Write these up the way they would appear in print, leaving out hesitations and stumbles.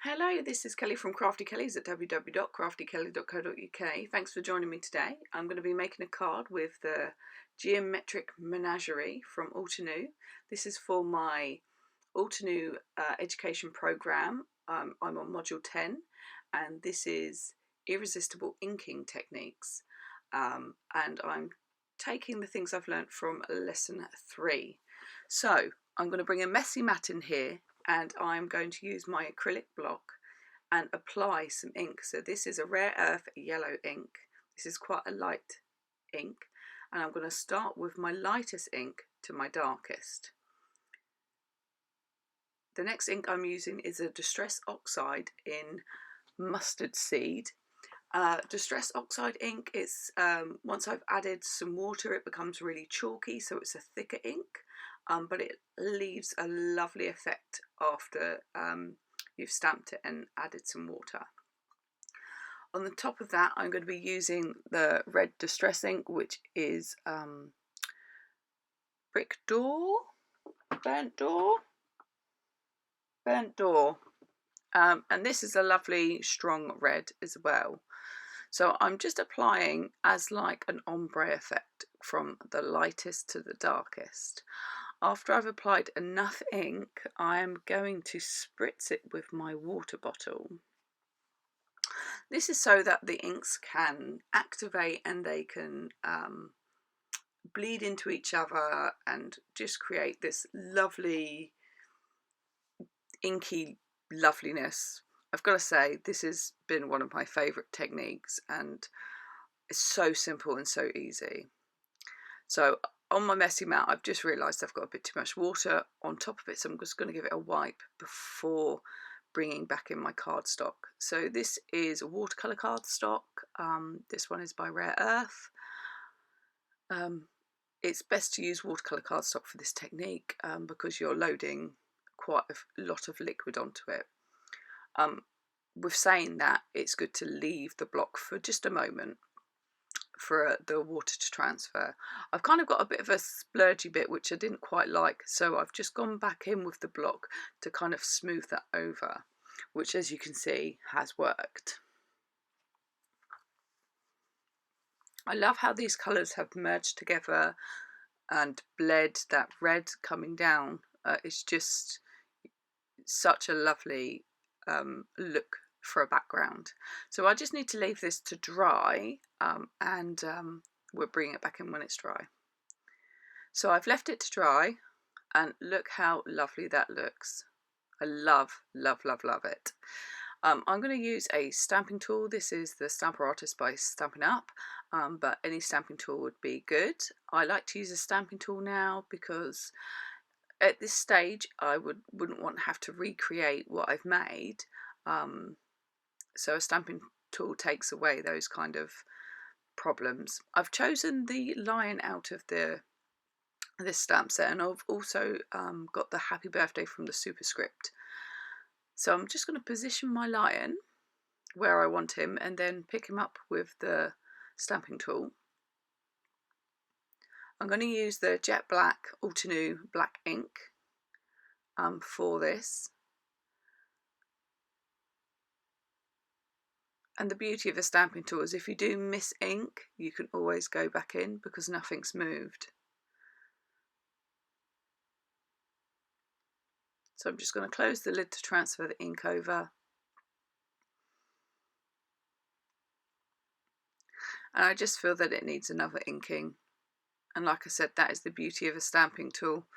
Hello, this is Kelly from Crafty Kellys at www.craftykelly.co.uk. Thanks for joining me today. I'm going to be making a card with the Geometric Menagerie from Altenew. This is for my Altenew education program. I'm on module 10 and this is irresistible inking techniques, and I'm taking the things I've learnt from lesson 3. So I'm going to bring a messy mat in here and I'm going to use my acrylic block and apply some ink. So this is a Rare Earth yellow ink. This is quite a light ink, and I'm going to start with my lightest ink to my darkest. The next ink I'm using is a Distress Oxide in Mustard Seed. Distress Oxide ink is, once I've added some water, it becomes really chalky, so it's a thicker ink. But it leaves a lovely effect after you've stamped it and added some water. On the top of that, I'm going to be using the red distress ink, which is Brick Door, Burnt Door, and this is a lovely strong red as well. So I'm just applying as like an ombre effect from the lightest to the darkest. After I've applied enough ink, I am going to spritz it with my water bottle. This is so that the inks can activate and they can bleed into each other and just create this lovely inky loveliness. I've got to say, this has been one of my favourite techniques and it's so simple and so easy. So on my messy mat, I've just realised I've got a bit too much water on top of it, so I'm just going to give it a wipe before bringing back in my cardstock. So this is a watercolour cardstock. This one is by Rare Earth. It's best to use watercolour cardstock for this technique because you're loading quite a lot of liquid onto it. With saying that, it's good to leave the block for just a moment for the water to transfer. I've kind of got a bit of a splurgy bit which I didn't quite like, so I've just gone back in with the block to kind of smooth that over, which as you can see has worked. I love how these colours have merged together and bled. That red coming down, it's just such a lovely look for a background. So I just need to leave this to dry and we'll bring it back in when it's dry. So I've left it to dry and look how lovely that looks. I love it. I'm going to use a stamping tool. This is the Stamper Artist by Stampin' Up, but any stamping tool would be good. I like to use a stamping tool now because at this stage I wouldn't want to have to recreate what I've made. So a stamping tool takes away those kind of problems. I've chosen the lion out of this stamp set, and I've also got the happy birthday from the superscript. So I'm just going to position my lion where I want him and then pick him up with the stamping tool. I'm going to use the jet black Altenew black ink for this. And the beauty of a stamping tool is if you do miss ink, you can always go back in because nothing's moved. So I'm just going to close the lid to transfer the ink over. And I just feel that it needs another inking. And like I said, that is the beauty of a stamping tool.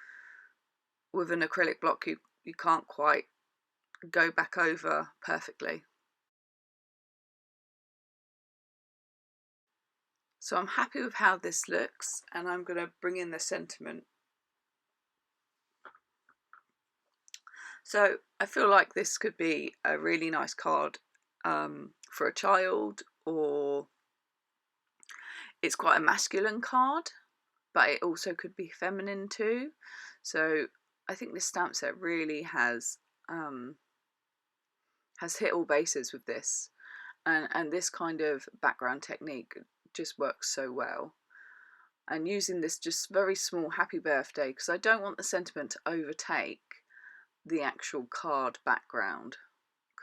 With an acrylic block, you can't quite go back over perfectly. So I'm happy with how this looks, and I'm going to bring in the sentiment. So I feel like this could be a really nice card for a child, or it's quite a masculine card, but it also could be feminine too. So I think this stamp set really has hit all bases with this, and this kind of background technique just works so well. And using this just very small happy birthday, because I don't want the sentiment to overtake the actual card background,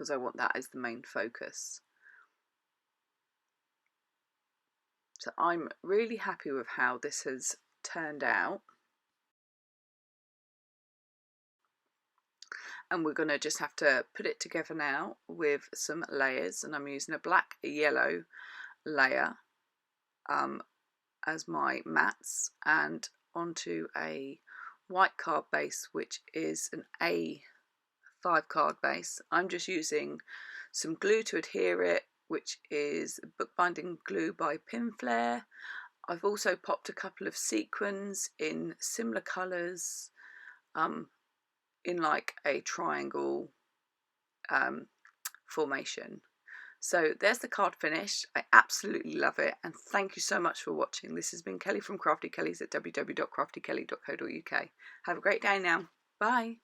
because I want that as the main focus. So I'm really happy with how this has turned out. And we're going to just have to put it together now with some layers, and I'm using a black yellow layer as my mats, and onto a white card base, which is an A5 card base. I'm just using some glue to adhere it, which is bookbinding glue by Pinflair. I've also popped a couple of sequins in similar colours in like a triangle formation. So there's the card finished. I absolutely love it, and thank you so much for watching. This has been Kelly from Crafty Kellys at www.craftykelly.co.uk. Have a great day now. Bye.